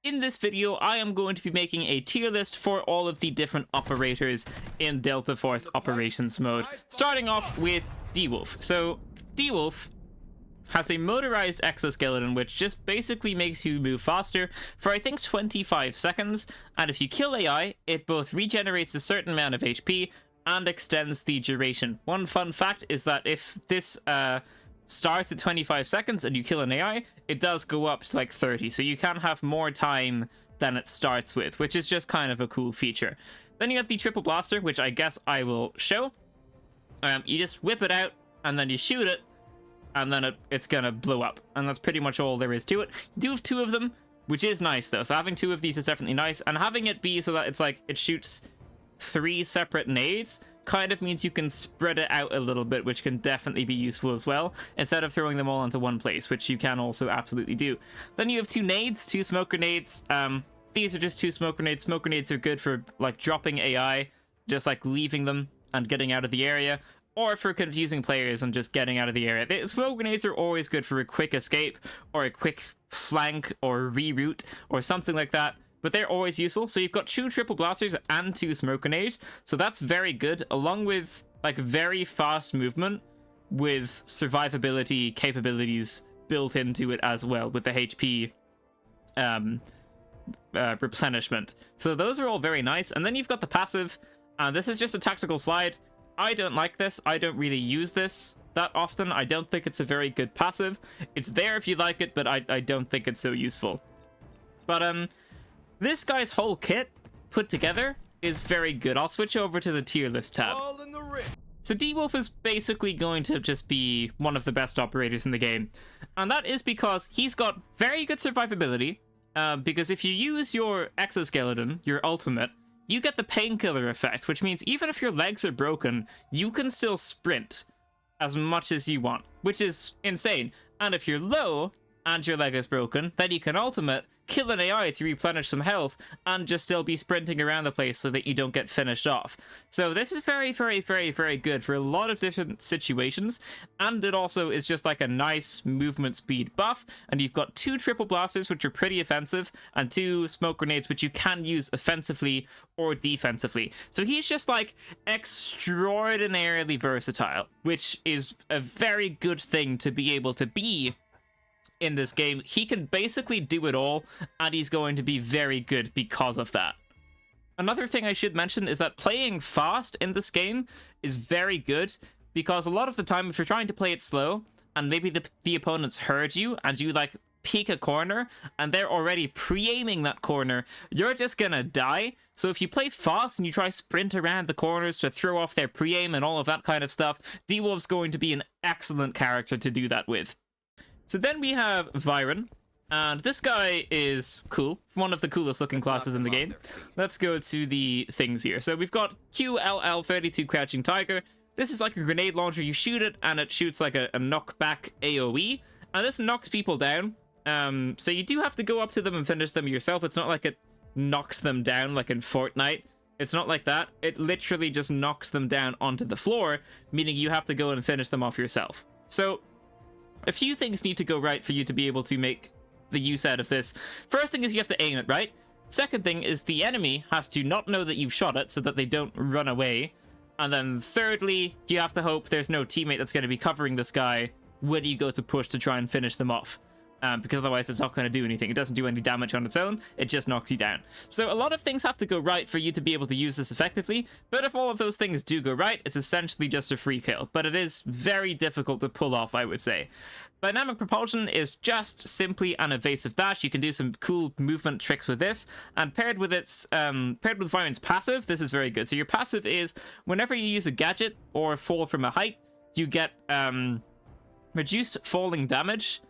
In this video, I am going to be making a tier list for all of the different operators in Delta Force operations mode, starting off with DeWolf. So, DeWolf has a motorized exoskeleton which just basically makes you move faster for I think 25 seconds, and if you kill AI, it both regenerates a certain amount of HP and extends the duration. One fun fact is that if this starts at 25 seconds and you kill an AI, it does go up to like 30, so you can have more time than it starts with, which is just kind of a cool feature. Then you have the triple blaster, which I guess I will show. You just whip it out and then you shoot it, and then it's gonna blow up, and that's pretty much all there is to it. You do have two of them, which is nice though, so having two of these is definitely nice, and having it be so that it's like it shoots 3 separate nades kind of means you can spread it out a little bit, which can definitely be useful as well, instead of throwing them all into one place, which you can also absolutely do. Then you have 2 nades, 2 smoke grenades. These are just 2 smoke grenades. Smoke grenades are good for like dropping AI, just like leaving them and getting out of the area, or for confusing players and just getting out of the area. The smoke grenades are always good for a quick escape or a quick flank or reroute or something like that, but they're always useful. So you've got 2 triple blasters and 2 smoke grenades, so that's very good, along with like very fast movement with survivability capabilities built into it as well, with the HP replenishment. So those are all very nice. And then you've got the passive, and this is just a tactical slide. I don't like this. I don't really use this that often. I don't think it's a very good passive. It's there if you like it, but I don't think it's so useful. But this guy's whole kit put together is very good. I'll switch over to the tier list tab. So DeWolf is basically going to just be one of the best operators in the game, and that is because he's got very good survivability, because if you use your exoskeleton, your ultimate, you get the painkiller effect, which means even if your legs are broken, you can still sprint as much as you want, which is insane. And if you're low and your leg is broken, then you can ultimate, kill an AI to replenish some health, and just still be sprinting around the place so that you don't get finished off. So this is very, very, very, very good for a lot of different situations, and it also is just like a nice movement speed buff. And you've got 2 triple blasters, which are pretty offensive, and 2 smoke grenades, which you can use offensively or defensively. So he's just like extraordinarily versatile, which is a very good thing to be able to be in this game. He can basically do it all, and he's going to be very good because of that. Another thing I should mention is that playing fast in this game is very good, because a lot of the time if you're trying to play it slow and maybe the opponents heard you and you like peek a corner and they're already pre-aiming that corner, you're just gonna die. So if you play fast and you try sprint around the corners to throw off their pre-aim and all of that kind of stuff, DeWolf's going to be an excellent character to do that with. So then we have Vyron, and this guy is cool, one of the coolest looking classes in the game. Let's go to the things here. So we've got QLL32 Crouching Tiger. This is like a grenade launcher. You shoot it and it shoots like a knockback AoE, and this knocks people down. So you do have to go up to them and finish them yourself. It's not like it knocks them down like in Fortnite. It's not like that. It literally just knocks them down onto the floor, meaning you have to go and finish them off yourself. So a few things need to go right for you to be able to make the use out of this. First thing is you have to aim it right. Second thing is the enemy has to not know that you've shot it so that they don't run away. And then thirdly, you have to hope there's no teammate that's going to be covering this guy when you go to push to try and finish them off. Because otherwise it's not going to do anything. It doesn't do any damage on its own, it just knocks you down. So a lot of things have to go right for you to be able to use this effectively, but if all of those things do go right, it's essentially just a free kill. But it is very difficult to pull off, I would say. Dynamic propulsion is just simply an evasive dash. You can do some cool movement tricks with this, and paired with Vyron's passive, this is very good. So your passive is whenever you use a gadget or fall from a height, you get reduced fall damage,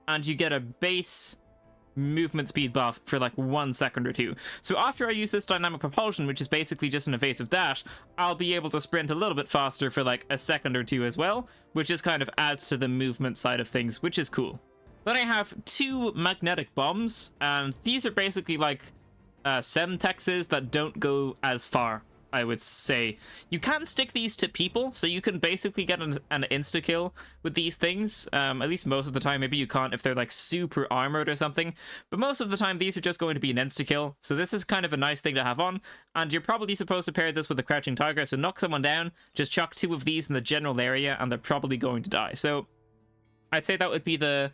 and you get a base movement speed buff for like 1 second or 2. So after I use this dynamic propulsion, which is basically just an evasive dash, I'll be able to sprint a little bit faster for like a second or 2 as well, which just kind of adds to the movement side of things, which is cool. Then I have 2 magnetic bombs, and these are basically like semtexes that don't go as far. I would say. You can stick these to people, so you can basically get an insta-kill with these things, at least most of the time. Maybe you can't if they're like super armored or something, but most of the time these are just going to be an insta-kill, so this is kind of a nice thing to have on, and you're probably supposed to pair this with a crouching tiger, so knock someone down, just chuck 2 of these in the general area, and they're probably going to die. So I'd say that would be the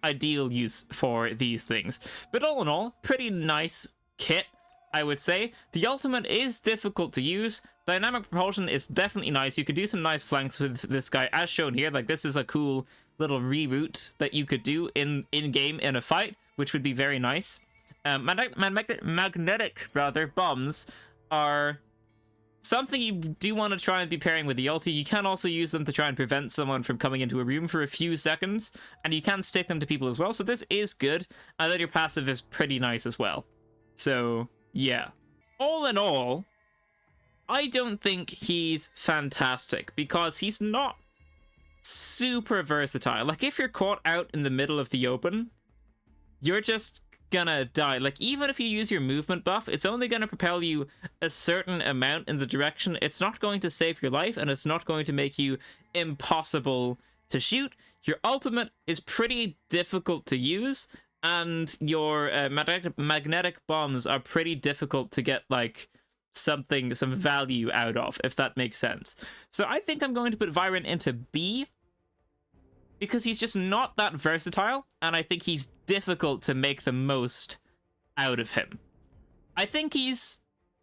ideal use for these things. But all in all, pretty nice kit, I would say. The ultimate is difficult to use. Dynamic propulsion is definitely nice. You could do some nice flanks with this guy, as shown here. Like, this is a cool little reroute that you could do in-game in a fight, which would be very nice. Magnetic bombs are something you do want to try and be pairing with the ulti. You can also use them to try and prevent someone from coming into a room for a few seconds, and you can stick them to people as well, so this is good. And then your passive is pretty nice as well. So yeah, all in all, I don't think he's fantastic because he's not super versatile. Like, if you're caught out in the middle of the open, you're just gonna die. Like, even if you use your movement buff, it's only gonna propel you a certain amount in the direction. It's not going to save your life, and it's not going to make you impossible to shoot. Your ultimate is pretty difficult to use, and your magnetic bombs are pretty difficult to get, like, some value out of, if that makes sense. So I think I'm going to put Vyron into B, because he's just not that versatile, and I think he's difficult to make the most out of him. I think he's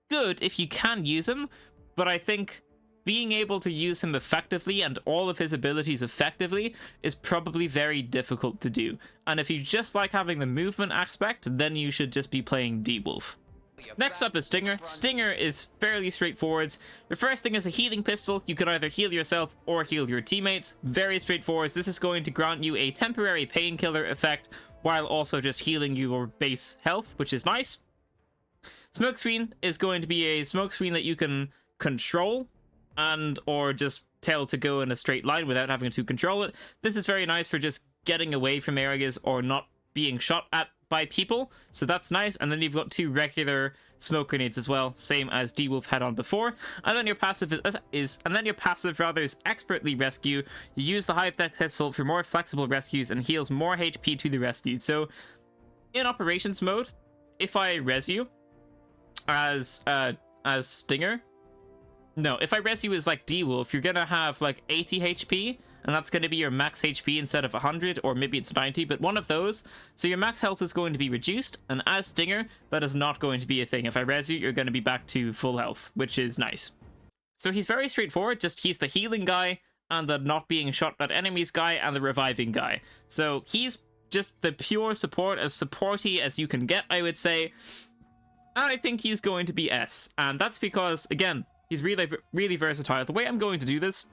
good if you can use him, but I think being able to use him effectively and all of his abilities effectively is probably very difficult to do. And if you just like having the movement aspect, then you should just be playing DeWolf. Next up is Stinger. Stinger is fairly straightforward. Your first thing is a healing pistol. You can either heal yourself or heal your teammates. Very straightforward. This is going to grant you a temporary painkiller effect while also just healing your base health, which is nice. Smokescreen is going to be a smokescreen that you can control and or just tell to go in a straight line without having to control it. This is very nice for just getting away from areas or not being shot at by people, so that's nice. And then you've got 2 regular smoke grenades as well, same as DeWolf had on before. And then your passive is expertly rescue. You use the high tech pistol for more flexible rescues and heals more HP to the rescued. So in operations mode, if I res you as Stinger, no, if I res you as like DeWolf, you're gonna have like 80 HP, and that's going to be your max HP instead of 100, or maybe it's 90, but one of those. So your max health is going to be reduced, and as Stinger, that is not going to be a thing. If I res you, you're going to be back to full health, which is nice. So he's very straightforward, just he's the healing guy, and the not being shot at enemies guy, and the reviving guy. So he's just the pure support, as supporty as you can get, I would say. And I think he's going to be S, and that's because, again, he's really versatile. The way I'm going to do this,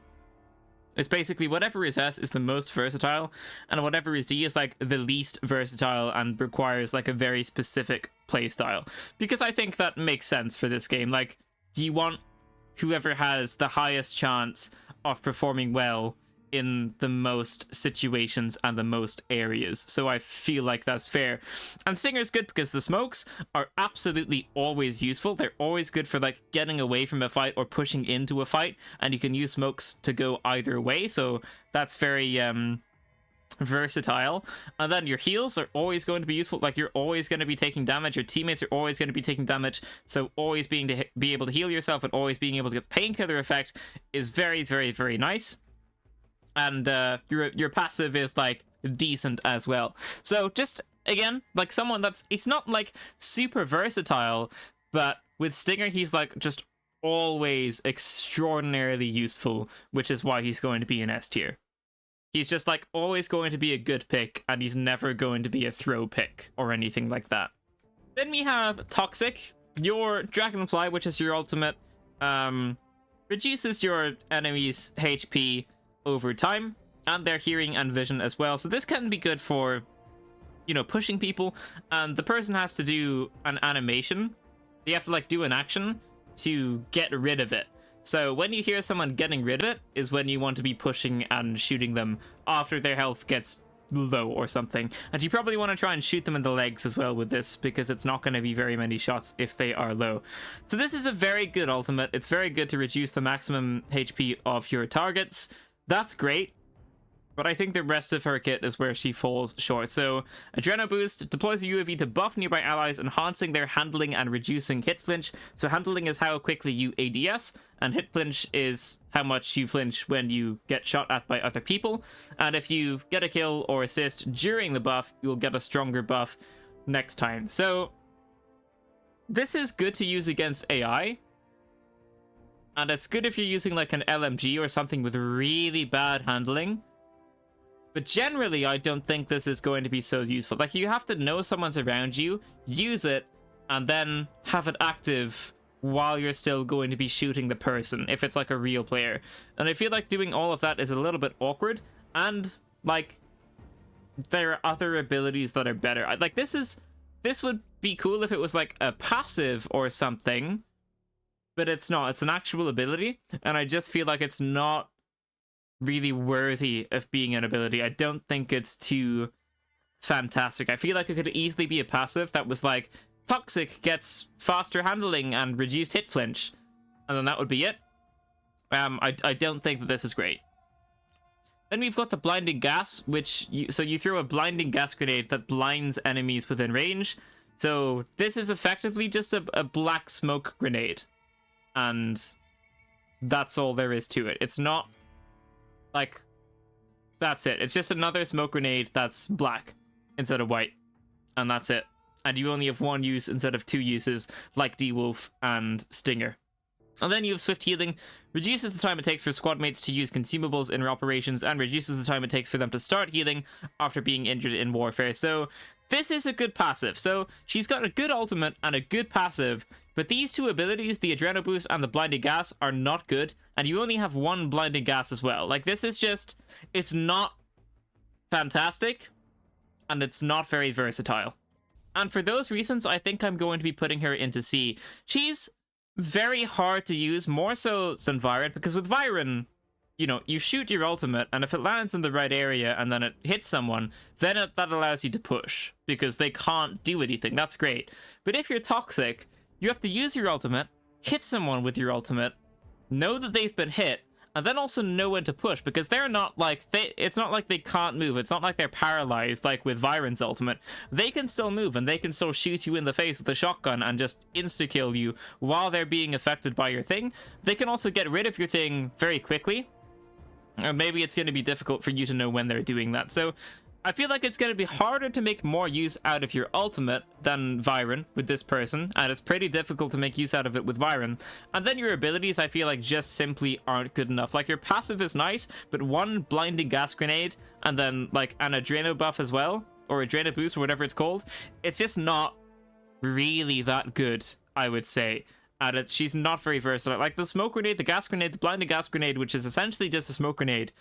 it's basically whatever is S is the most versatile, and whatever is D is like the least versatile and requires like a very specific playstyle. Because I think that makes sense for this game. Like, you want whoever has the highest chance of performing well in the most situations and the most areas. So I feel like that's fair. And Stinger's good because the smokes are absolutely always useful. They're always good for like getting away from a fight or pushing into a fight, and you can use smokes to go either way. So that's very versatile. And then your heals are always going to be useful. Like, you're always going to be taking damage. Your teammates are always going to be taking damage. So always be able to heal yourself and always being able to get the painkiller effect is very, very, very nice. And your passive is like decent as well. So just again, like someone it's not like super versatile, but with Stinger he's like just always extraordinarily useful, which is why he's going to be an S tier. He's just like always going to be a good pick, and he's never going to be a throw pick or anything like that. Then we have Toxic. Your Dragonfly, which is your ultimate, reduces your enemies' HP over time, and their hearing and vision as well. So this can be good for, you know, pushing people, and the person has to do an animation. You have to like do an action to get rid of it. So when you hear someone getting rid of it is when you want to be pushing and shooting them after their health gets low or something. And you probably want to try and shoot them in the legs as well with this, because it's not going to be very many shots if they are low. So this is a very good ultimate. It's very good to reduce the maximum HP of your targets. That's great. But I think the rest of her kit is where she falls short. So, Adreno Boost deploys a UAV to buff nearby allies, enhancing their handling and reducing hit flinch. So handling is how quickly you ADS, and hit flinch is how much you flinch when you get shot at by other people. And if you get a kill or assist during the buff, you'll get a stronger buff next time. So, this is good to use against AI. And it's good if you're using like an LMG or something with really bad handling. But generally, I don't think this is going to be so useful. Like, you have to know someone's around you, use it, and then have it active while you're still going to be shooting the person, if it's like a real player. And I feel like doing all of that is a little bit awkward, and, like, there are other abilities that are better. Like, this would be cool if it was, like, a passive or something, but it's not. It's an actual ability, and I just feel like it's not really worthy of being an ability. I don't think it's too fantastic. I feel like it could easily be a passive that was like, Toxic gets faster handling and reduced hit flinch, and then that would be it. I don't think that this is great. Then we've got the blinding gas, which you throw a blinding gas grenade that blinds enemies within range. So this is effectively just a black smoke grenade, and that's all there is to it. It's not like, that's it. It's just another smoke grenade that's black instead of white. And that's it. And you only have one use instead of two uses, like DeWolf and Stinger. And then you have Swift Healing. Reduces the time it takes for squad mates to use consumables in operations, and reduces the time it takes for them to start healing after being injured in warfare. So this is a good passive. So she's got a good ultimate and a good passive, but these two abilities, the Adreno Boost and the Blinding Gas, are not good, and you only have one Blinding Gas as well. Like, this is just, it's not fantastic, and it's not very versatile. And for those reasons, I think I'm going to be putting her into C. She's very hard to use, more so than Vyron, because with Vyron, you know, you shoot your ultimate, and if it lands in the right area and then it hits someone, then that allows you to push, because they can't do anything. That's great. But if you're Toxic, you have to use your ultimate, hit someone with your ultimate, know that they've been hit, and then also know when to push, because they're not like, it's not like they can't move. It's not like they're paralyzed like with Vyron's ultimate. They can still move, and they can still shoot you in the face with a shotgun and just insta-kill you while they're being affected by your thing. They can also get rid of your thing very quickly, or maybe it's going to be difficult for you to know when they're doing that. So I feel like it's going to be harder to make more use out of your ultimate than Vyron with this person, and it's pretty difficult to make use out of it with Vyron. And then your abilities, I feel like, just simply aren't good enough. Like, your passive is nice, but one blinding gas grenade and then like an Adreno buff as well, or Adreno boost or whatever it's called, it's just not really that good, I would say. And she's not very versatile. Like, the smoke grenade, the gas grenade, the blinding gas grenade, which is essentially just a smoke grenade,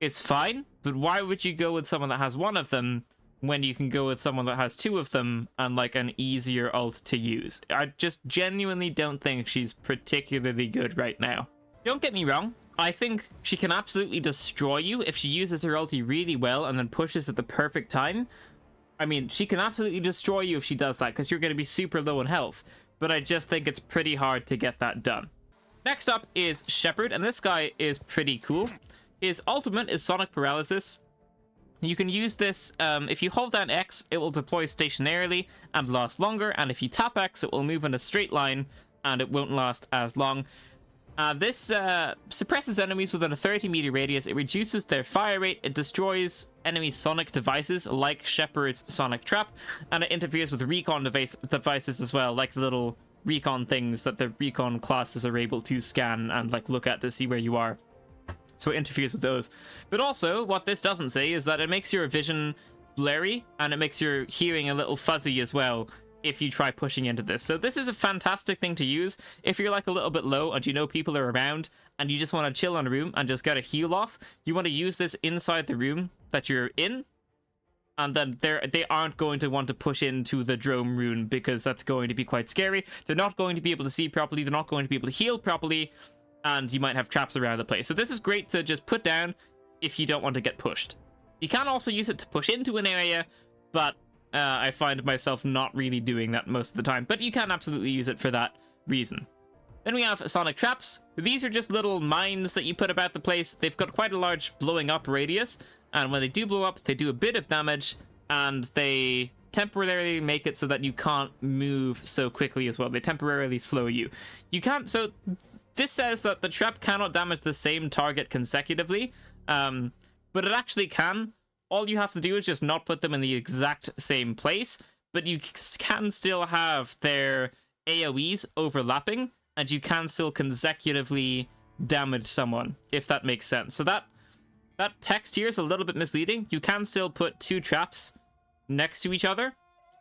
is fine, but why would you go with someone that has one of them when you can go with someone that has two of them and like an easier ult to use? I just genuinely don't think she's particularly good right now. Don't get me wrong, I think she can absolutely destroy you if she uses her ulti really well and then pushes at the perfect time. I mean, she can absolutely destroy you if she does that, because you're going to be super low in health, but I just think it's pretty hard to get that done. Next up is Shepard, and this guy is pretty cool. His ultimate is Sonic Paralysis. You can use this, if you hold down X, it will deploy stationarily and last longer, and if you tap X, it will move in a straight line and it won't last as long. This suppresses enemies within a 30-meter radius. It reduces their fire rate. It destroys enemy sonic devices like Shepard's Sonic Trap, and it interferes with recon devices as well, like the little recon things that the recon classes are able to scan and like look at to see where you are. So it interferes with those. But also, what this doesn't say is that it makes your vision blurry, and it makes your hearing a little fuzzy as well if you try pushing into this. So this is a fantastic thing to use if you're like a little bit low and you know people are around and you just want to chill in a room and just get a heal off. You want to use this inside the room that you're in, and then they aren't going to want to push into the drone rune, because that's going to be quite scary. They're not going to be able to see properly. They're not going to be able to heal properly, and you might have traps around the place. So this is great to just put down if you don't want to get pushed. You can also use it to push into an area, but I find myself not really doing that most of the time. But you can absolutely use it for that reason. Then we have sonic traps. These are just little mines that you put about the place. They've got quite a large blowing up radius, and when they do blow up, they do a bit of damage, and they temporarily make it so that you can't move so quickly as well. They temporarily slow you. You can't, so this says that the trap cannot damage the same target consecutively, but it actually can. All you have to do is just not put them in the exact same place, but you can still have their AoEs overlapping, and you can still consecutively damage someone, if that makes sense. So that text here is a little bit misleading. You can still put 2 traps next to each other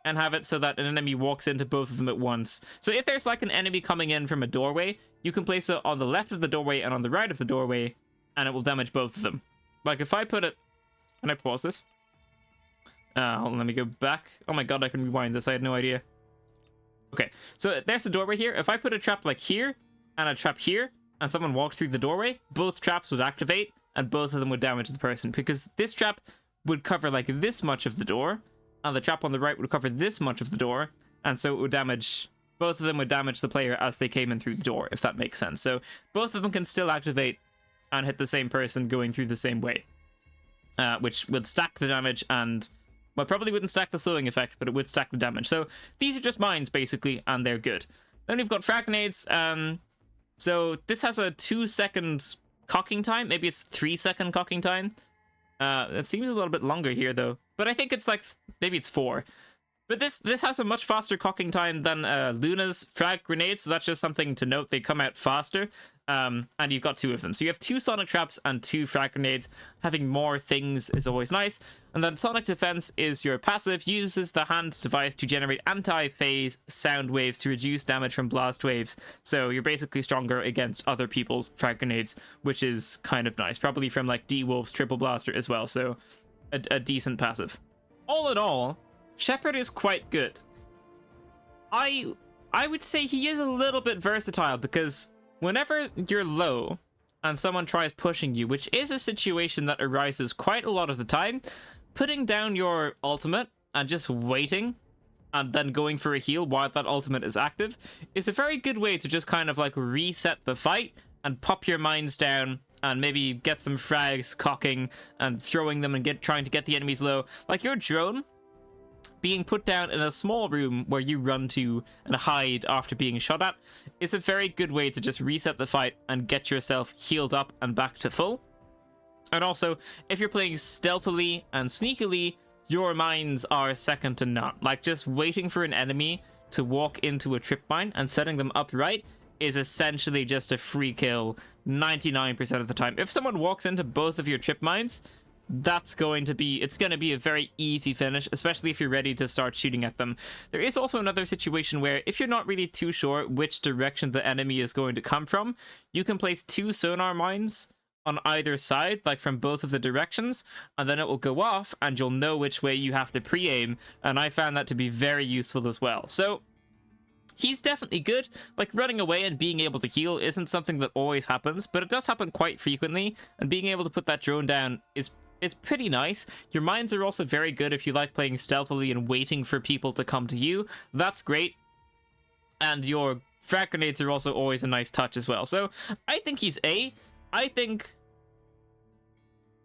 and have it so that an enemy walks into both of them at once. So if there's like an enemy coming in from a doorway, you can place it on the left of the doorway and on the right of the doorway, and it will damage both of them. Like if I put it... Can I pause this? Hold on, let me go back. Oh my god, I can rewind this. I had no idea. Okay, so there's a doorway here. If I put a trap like here and a trap here, and someone walks through the doorway, both traps would activate, and both of them would damage the person, because this trap would cover like this much of the door, and the trap on the right would cover this much of the door, and so it would damage... Both of them would damage the player as they came in through the door, if that makes sense. So both of them can still activate and hit the same person going through the same way, which would stack the damage and... Well, probably wouldn't stack the slowing effect, but it would stack the damage. So these are just mines, basically, and they're good. Then we've got frag grenades. So this has a 2-second cocking time. Maybe it's 3-second cocking time. It seems a little bit longer here, though. But I think it's like... Maybe it's 4. But this has a much faster cocking time than Luna's frag grenades, so that's just something to note. They come out faster, and you've got 2 of them. So you have 2 sonic traps and 2 frag grenades. Having more things is always nice. And then sonic defense is your passive, uses the hand device to generate anti-phase sound waves to reduce damage from blast waves. So you're basically stronger against other people's frag grenades, which is kind of nice. Probably from like DeWolf's triple blaster as well, so a decent passive. All in all, Shepard is quite good. I would say he is a little bit versatile, because whenever you're low and someone tries pushing you, which is a situation that arises quite a lot of the time, putting down your ultimate and just waiting and then going for a heal while that ultimate is active is a very good way to just kind of like reset the fight and pop your mines down and maybe get some frags cocking and throwing them and trying to get the enemies low. Like your drone being put down in a small room where you run to and hide after being shot at is a very good way to just reset the fight and get yourself healed up and back to full. And also, if you're playing stealthily and sneakily, your mines are second to none. Like, just waiting for an enemy to walk into a trip mine and setting them up right is essentially just a free kill 99% of the time. If someone walks into both of your trip mines, it's going to be a very easy finish, especially if you're ready to start shooting at them. There is also another situation where if you're not really too sure which direction the enemy is going to come from, you can place 2 sonar mines on either side, like from both of the directions, and then it will go off and you'll know which way you have to pre-aim, and I found that to be very useful as well. So he's definitely good. Like, running away and being able to heal isn't something that always happens, but it does happen quite frequently, and being able to put that drone down is pretty nice. Your mines are also very good if you like playing stealthily and waiting for people to come to you. That's great. And your frag grenades are also always a nice touch as well. So I think he's A. I think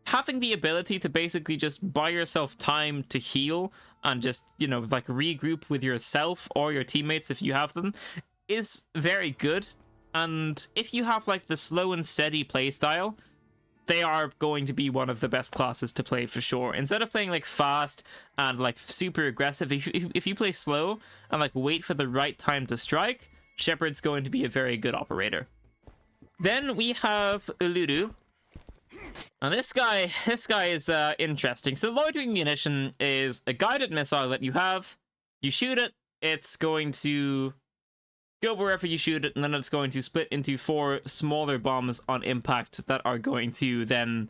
having the ability to basically just buy yourself time to heal and just, you know, like regroup with yourself or your teammates if you have them is very good. And if you have like the slow and steady play style, they are going to be one of the best classes to play for sure. Instead of playing like fast and like super aggressive, if you play slow and like wait for the right time to strike, Shepard's going to be a very good operator. Then we have Uluru. And this guy is interesting. So loitering munition is a guided missile that you have. You shoot it, it's going to go wherever you shoot it, and then it's going to split into 4 smaller bombs on impact that are going to then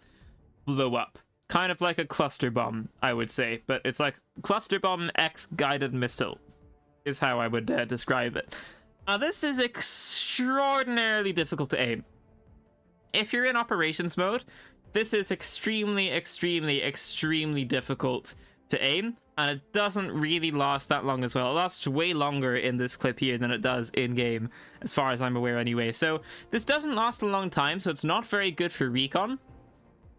blow up. Kind of like a cluster bomb, I would say, but it's like cluster bomb X guided missile is how I would describe it. Now this is extraordinarily difficult to aim. If you're in operations mode, this is extremely, extremely, extremely difficult to aim, and it doesn't really last that long as well. It lasts way longer in this clip here than it does in-game, as far as I'm aware anyway. So this doesn't last a long time, so it's not very good for recon.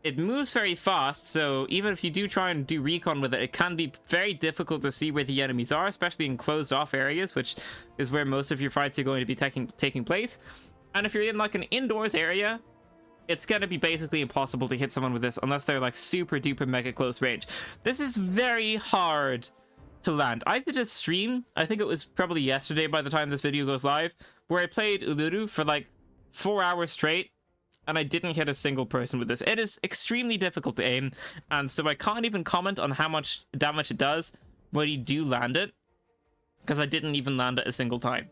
It moves very fast, so even if you do try and do recon with it, it can be very difficult to see where the enemies are, especially in closed-off areas, which is where most of your fights are going to be taking place. And if you're in like an indoors area, it's going to be basically impossible to hit someone with this unless they're like super duper mega close range. This is very hard to land. I did a stream, I think it was probably yesterday by the time this video goes live, where I played Uluru for like 4 hours straight, and I didn't hit a single person with this. It is extremely difficult to aim, and so I can't even comment on how much damage it does when you do land it, because I didn't even land it a single time.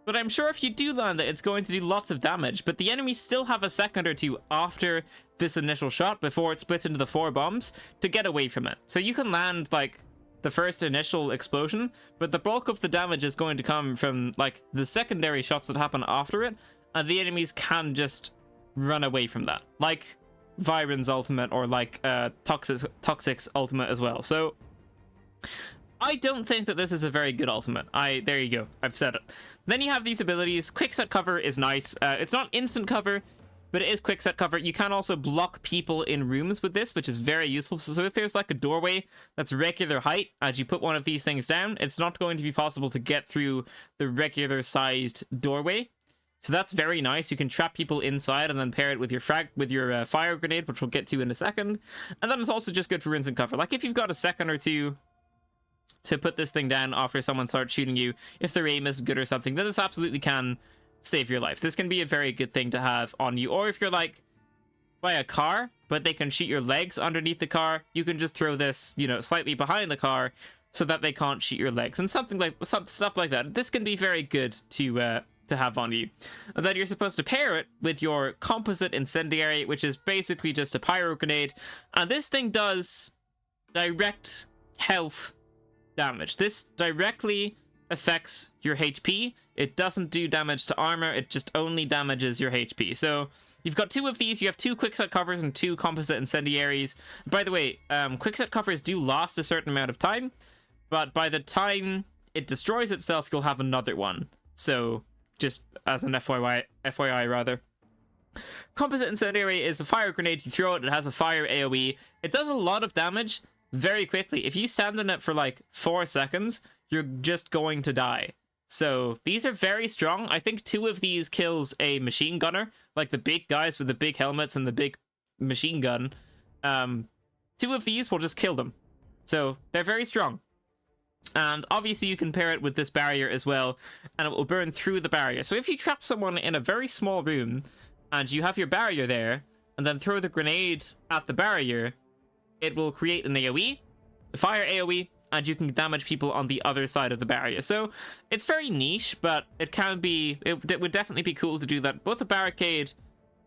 But I'm sure if you do land it, it's going to do lots of damage, but the enemies still have a second or two after this initial shot, before it splits into the 4 bombs, to get away from it. So you can land, like, the first initial explosion, but the bulk of the damage is going to come from, like, the secondary shots that happen after it, and the enemies can just run away from that, like Vyron's ultimate, or like Toxic's ultimate as well. So I don't think that this is a very good ultimate. There you go, I've said it. Then you have these abilities. Quick set cover is nice. It's not instant cover, but it is quick set cover. You can also block people in rooms with this, which is very useful. So if there's like a doorway that's regular height, as you put one of these things down, it's not going to be possible to get through the regular sized doorway. So that's very nice. You can trap people inside and then pair it with your fire grenade, which we'll get to in a second. And then it's also just good for instant cover. Like if you've got a second or two to put this thing down after someone starts shooting you, if their aim is good or something, then this absolutely can save your life. This can be a very good thing to have on you. Or if you're like by a car, but they can shoot your legs underneath the car, you can just throw this, you know, slightly behind the car so that they can't shoot your legs, and stuff like that. This can be very good to have on you. And then you're supposed to pair it with your composite incendiary, which is basically just a pyro grenade, and this thing does direct health damage. This directly affects your HP. It doesn't do damage to armor, it just only damages your HP. So you've got 2 of these. You have 2 quickset covers and 2 composite incendiaries. By the way, quickset covers do last a certain amount of time, but by the time it destroys itself, you'll have another one. So just as an FYI rather. Composite incendiary is a fire grenade. You throw it, it has a fire AoE. It does a lot of damage very quickly. If you stand in it for like 4 seconds, you're just going to die. So these are very strong. I think 2 of these kills a machine gunner, like the big guys with the big helmets and the big machine gun. 2 of these will just kill them. So they're very strong. And obviously you can pair it with this barrier as well, and it will burn through the barrier. So if you trap someone in a very small room and you have your barrier there, and then throw the grenade at the barrier, it will create an AoE, a fire AoE, and you can damage people on the other side of the barrier. So it's very niche, but it would definitely be cool to do that. Both the barricade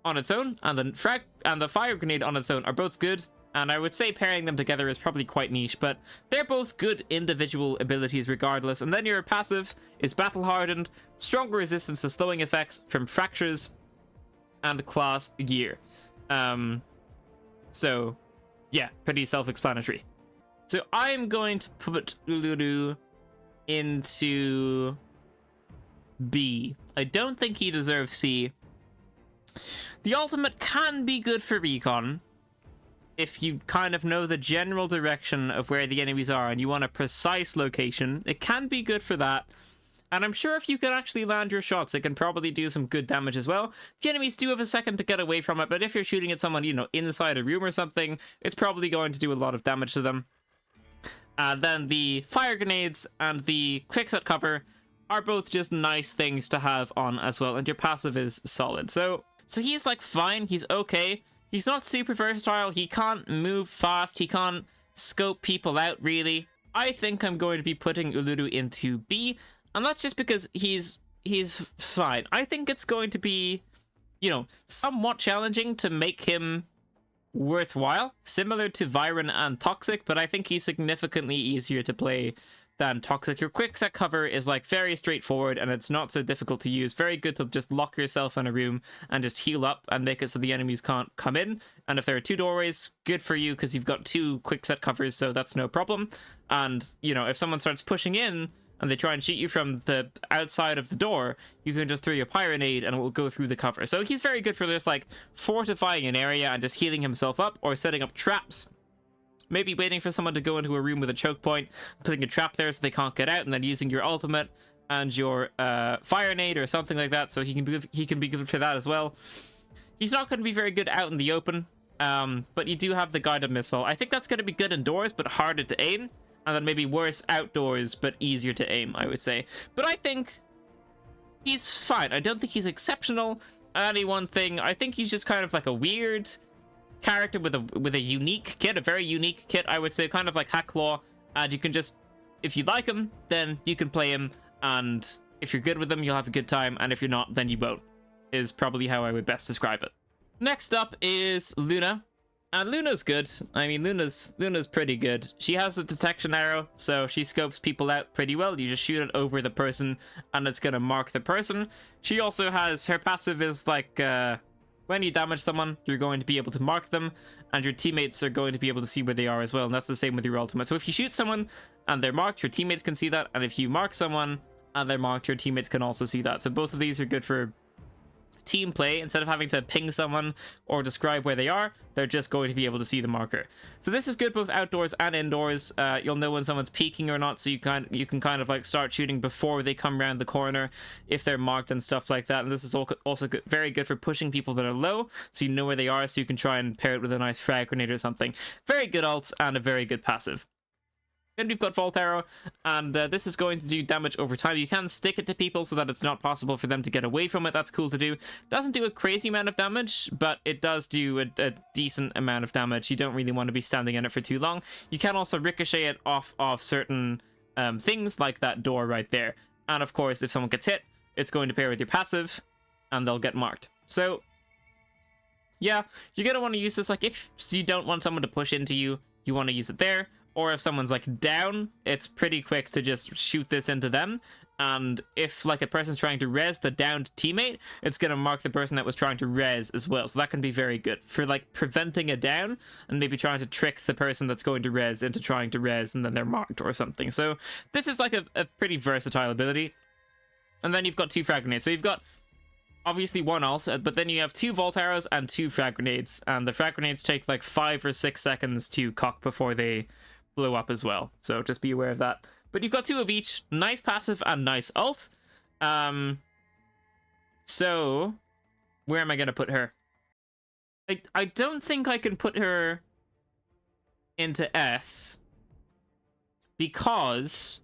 on its own and the fire grenade on its own are both good. And I would say pairing them together is probably quite niche, but they're both good individual abilities regardless. And then your passive is battle hardened, stronger resistance to slowing effects from fractures, and class gear. So yeah, pretty self-explanatory. So I'm going to put Uluru into B. I don't think he deserves C. The ultimate can be good for recon, if you kind of know the general direction of where the enemies are and you want a precise location. It can be good for that. And I'm sure if you can actually land your shots, it can probably do some good damage as well. The enemies do have a second to get away from it, but if you're shooting at someone, you know, inside a room or something, it's probably going to do a lot of damage to them. Then the fire grenades and the quickset cover are both just nice things to have on as well, and your passive is solid. So he's like fine, he's okay. He's not super versatile, he can't move fast, he can't scope people out really. I think I'm going to be putting Uluru into B, and that's just because he's fine. I think it's going to be, you know, somewhat challenging to make him worthwhile, similar to Vyron and Toxic, but I think he's significantly easier to play than Toxic. Your quick set cover is like very straightforward and it's not so difficult to use. Very good to just lock yourself in a room and just heal up and make it so the enemies can't come in. And if there are 2 doorways, good for you because you've got 2 quick set covers, so that's no problem. And, you know, if someone starts pushing in and they try and shoot you from the outside of the door, you can just throw your pyronade and it will go through the cover. So he's very good for just like fortifying an area and just healing himself up, or setting up traps. Maybe waiting for someone to go into a room with a choke point, putting a trap there so they can't get out, and then using your ultimate and your Vyron or something like that, so he can be good for that as well. He's not going to be very good out in the open, but you do have the guided missile. I think that's going to be good indoors, but harder to aim, and then maybe worse outdoors, but easier to aim, I would say. But I think he's fine. I don't think he's exceptional at any one thing. I think he's just kind of like a weird character with a unique kit, a very unique kit, I would say, kind of like Hackclaw. And you can just, if you like him, then you can play him, and if you're good with him, you'll have a good time, and if you're not, then you won't, is probably how I would best describe it. Next up is Luna, and Luna's good. I mean, Luna's pretty good. She has a detection arrow, so she scopes people out pretty well. You just shoot it over the person and it's gonna mark the person. She also has, her passive is like, when you damage someone, you're going to be able to mark them, and your teammates are going to be able to see where they are as well, and that's the same with your ultimate. So if you shoot someone and they're marked, your teammates can see that, and if you mark someone and they're marked, your teammates can also see that. So both of these are good for team play. Instead of having to ping someone or describe where they are, they're just going to be able to see the marker. So this is good both outdoors and indoors. You'll know when someone's peeking or not, so you can kind of like start shooting before they come around the corner if they're marked and stuff like that. And this is also good, very good for pushing people that are low, so you know where they are, so you can try and pair it with a nice frag grenade or something. Very good ult and a very good passive. Then we've got Volt Arrow, and this is going to do damage over time. You can stick it to people so that it's not possible for them to get away from it. That's cool to do. Doesn't do a crazy amount of damage, but it does do a decent amount of damage. You don't really want to be standing in it for too long. You can also ricochet it off of certain things, like that door right there. And of course, if someone gets hit, it's going to pair with your passive, and they'll get marked. So yeah, you're going to want to use this, like, if you don't want someone to push into you, you want to use it there. Or if someone's like down, it's pretty quick to just shoot this into them. And if like a person's trying to res the downed teammate, it's going to mark the person that was trying to res as well. So that can be very good for like preventing a down and maybe trying to trick the person that's going to res into trying to res, and then they're marked or something. So this is like a pretty versatile ability. And then you've got 2 frag grenades. So you've got obviously 1 ult, but then you have 2 volt arrows and 2 frag grenades. And the frag grenades take like 5 or 6 seconds to cock before they blow up as well, so just be aware of that. But you've got 2 of each. Nice passive and nice ult. So where am I gonna put her? I don't think I can put her into S, because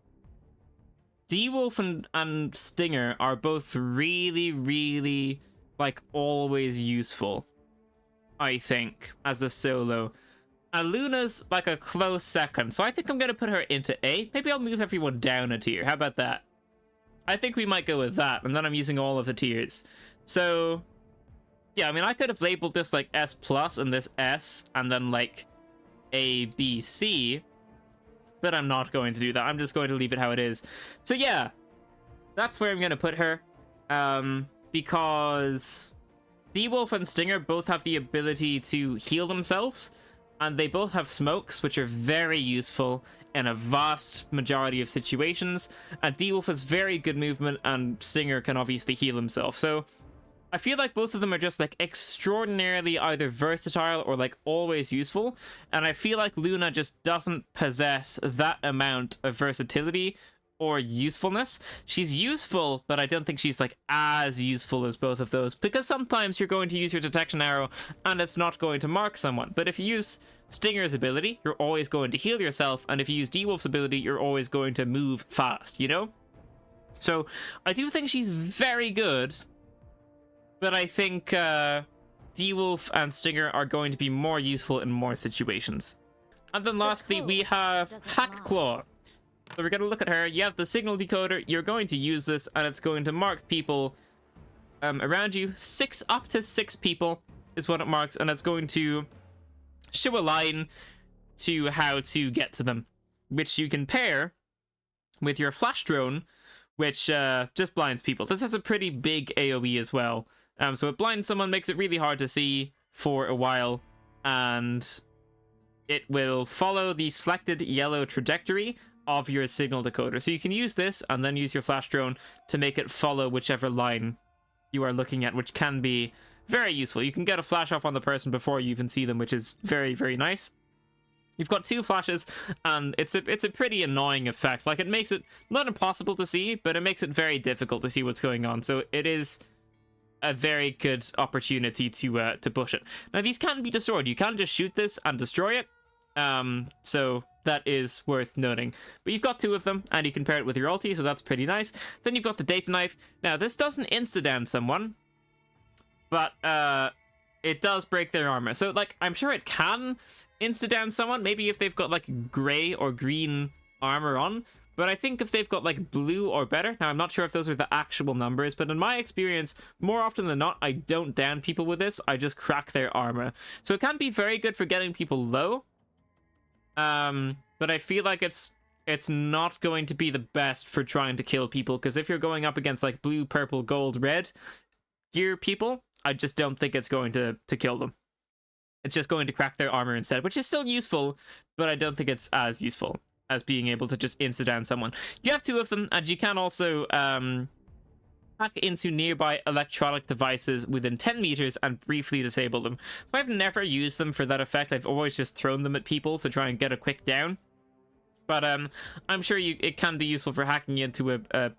DeWolf and Stinger are both really like always useful, I think, as a solo. Luna's like a close second, so I think I'm going to put her into A. Maybe I'll move everyone down a tier. How about that? I think we might go with that, and then I'm using all of the tiers. So, yeah, I mean, I could have labeled this like S+, and this S, and then like A, B, C, but I'm not going to do that. I'm just going to leave it how it is. So, yeah, that's where I'm going to put her, because DeWolf and Stinger both have the ability to heal themselves, and they both have smokes, which are very useful in a vast majority of situations. And DeWolf has very good movement, and Stinger can obviously heal himself. So I feel like both of them are just like extraordinarily either versatile or like always useful. And I feel like Luna just doesn't possess that amount of versatility or usefulness. She's useful, but I don't think she's like as useful as both of those, because sometimes you're going to use your detection arrow and it's not going to mark someone. But if you use Stinger's ability, you're always going to heal yourself, and if you use DeWolf's ability, you're always going to move fast, you know? So I do think she's very good, but I think DeWolf and Stinger are going to be more useful in more situations. And then lastly, we have Hackclaw. So we're going to look at her. You have the signal decoder. You're going to use this, and it's going to mark people around you. Up to 6 people is what it marks, and it's going to show a line to how to get to them, which you can pair with your flash drone, which just blinds people. This has a pretty big AoE as well. So it blinds someone, makes it really hard to see for a while, and it will follow the selected yellow trajectory of your signal decoder. So you can use this and then use your flash drone to make it follow whichever line you are looking at, which can be very useful. You can get a flash off on the person before you even see them, which is very, very nice. You've got 2 flashes, and it's a pretty annoying effect. Like, it makes it not impossible to see, but it makes it very difficult to see what's going on. So it is a very good opportunity to push it. Now, these can be destroyed. You can just shoot this and destroy it. So that is worth noting. But you've got 2 of them, and you can pair it with your ulti, so that's pretty nice. Then you've got the data knife. Now, this doesn't insta-down someone, but it does break their armor. So, like, I'm sure it can insta-down someone, maybe if they've got, like, gray or green armor on. But I think if they've got, like, blue or better, now I'm not sure if those are the actual numbers, but in my experience, more often than not, I don't down people with this, I just crack their armor. So it can be very good for getting people low, but I feel like it's not going to be the best for trying to kill people, because if you're going up against, like, blue, purple, gold, red gear people, I just don't think it's going to kill them. It's just going to crack their armor instead, which is still useful, but I don't think it's as useful as being able to just insta-down someone. You have 2 of them, and you can also hack into nearby electronic devices within 10 meters and briefly disable them. So I've never used them for that effect. I've always just thrown them at people to try and get a quick down. But I'm sure it can be useful for hacking into a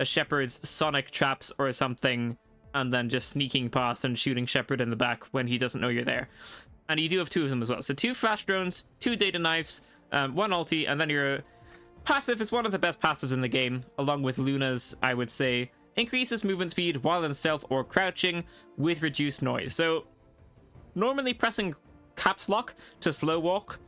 Shepherd's sonic traps or something, and then just sneaking past and shooting Shepherd in the back when he doesn't know you're there. And you do have 2 of them as well. So 2 flash drones, 2 data knives, 1 ulti, and then your passive is one of the best passives in the game, along with Luna's, I would say. Increases movement speed while in stealth or crouching with reduced noise. So normally pressing caps lock to slow walk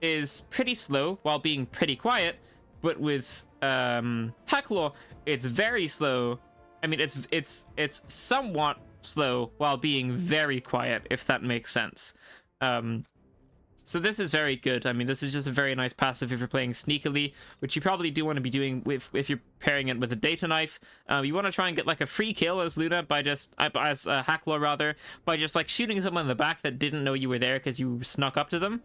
is pretty slow while being pretty quiet, but with Hackclaw, it's very slow. I mean, it's somewhat slow while being very quiet, if that makes sense. So this is very good. I mean, this is just a very nice passive if you're playing sneakily, which you probably do want to be doing if you're pairing it with a data knife. You want to try and get like a free kill as Luna by just as Hackclaw rather, by just like shooting someone in the back that didn't know you were there because you snuck up to them,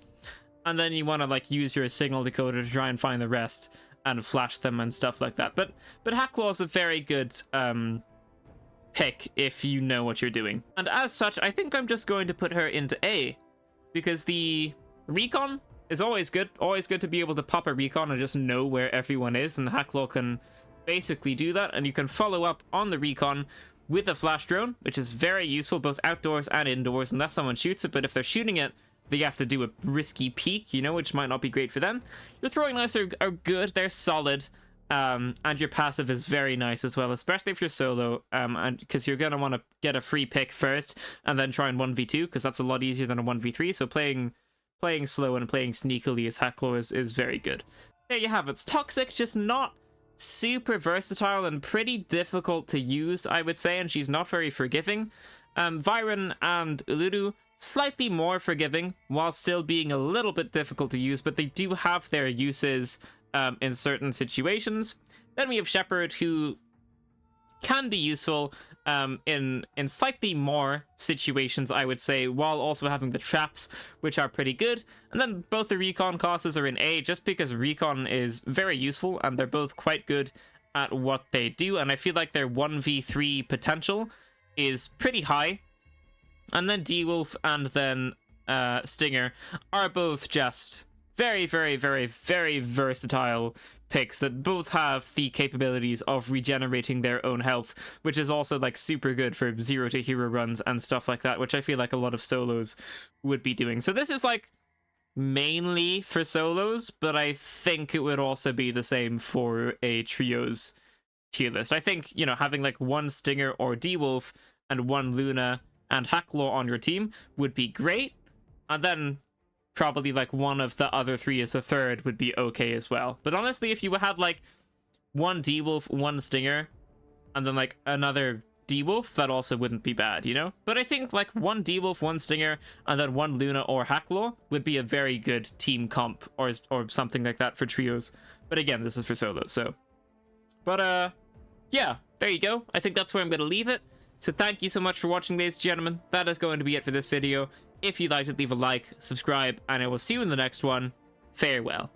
and then you want to like use your signal decoder to try and find the rest and flash them and stuff like that. But Hackclaw is a very good pick if you know what you're doing. And as such, I think I'm just going to put her into A, because the recon is always good to be able to pop a recon and just know where everyone is, and Hackclaw can basically do that. And you can follow up on the recon with a flash drone, which is very useful both outdoors and indoors unless someone shoots it. But if they're shooting it, they have to do a risky peek, you know, which might not be great for them. Your throwing knives are good, they're solid, and your passive is very nice as well, especially if you're solo, and because you're gonna want to get a free pick first and then try and 1v2, because that's a lot easier than a 1v3. So playing slow and playing sneakily as Hackclaw is very good. There you have it. It's toxic, just not super versatile and pretty difficult to use, I would say, and she's not very forgiving. Vyron and Uludu, slightly more forgiving while still being a little bit difficult to use, but they do have their uses in certain situations. Then we have Shepherd, who can be useful in slightly more situations, I would say, while also having the traps, which are pretty good. And then both the recon classes are in A, just because recon is very useful and they're both quite good at what they do, and I feel like their 1v3 potential is pretty high. And then DeWolf and then Stinger are both just very, very, very, very versatile picks that both have the capabilities of regenerating their own health, which is also like super good for 0 to hero runs and stuff like that, which I feel like a lot of solos would be doing. So this is like mainly for solos, but I think it would also be the same for a trios tier list. I think, you know, having like 1 Stinger or DeWolf and 1 Luna and Hackclaw on your team would be great, and then probably like one of the other 3 as a third would be okay as well. But honestly, if you had like 1 DeWolf, 1 Stinger, and then like another DeWolf, that also wouldn't be bad, you know? But I think like one DeWolf, one Stinger, and then one Luna or Hackclaw would be a very good team comp or something like that for trios. But again, this is for solos, so. But yeah, there you go. I think that's where I'm going to leave it. So thank you so much for watching, ladies and gentlemen. That is going to be it for this video. If you liked it, leave a like, subscribe, and I will see you in the next one. Farewell.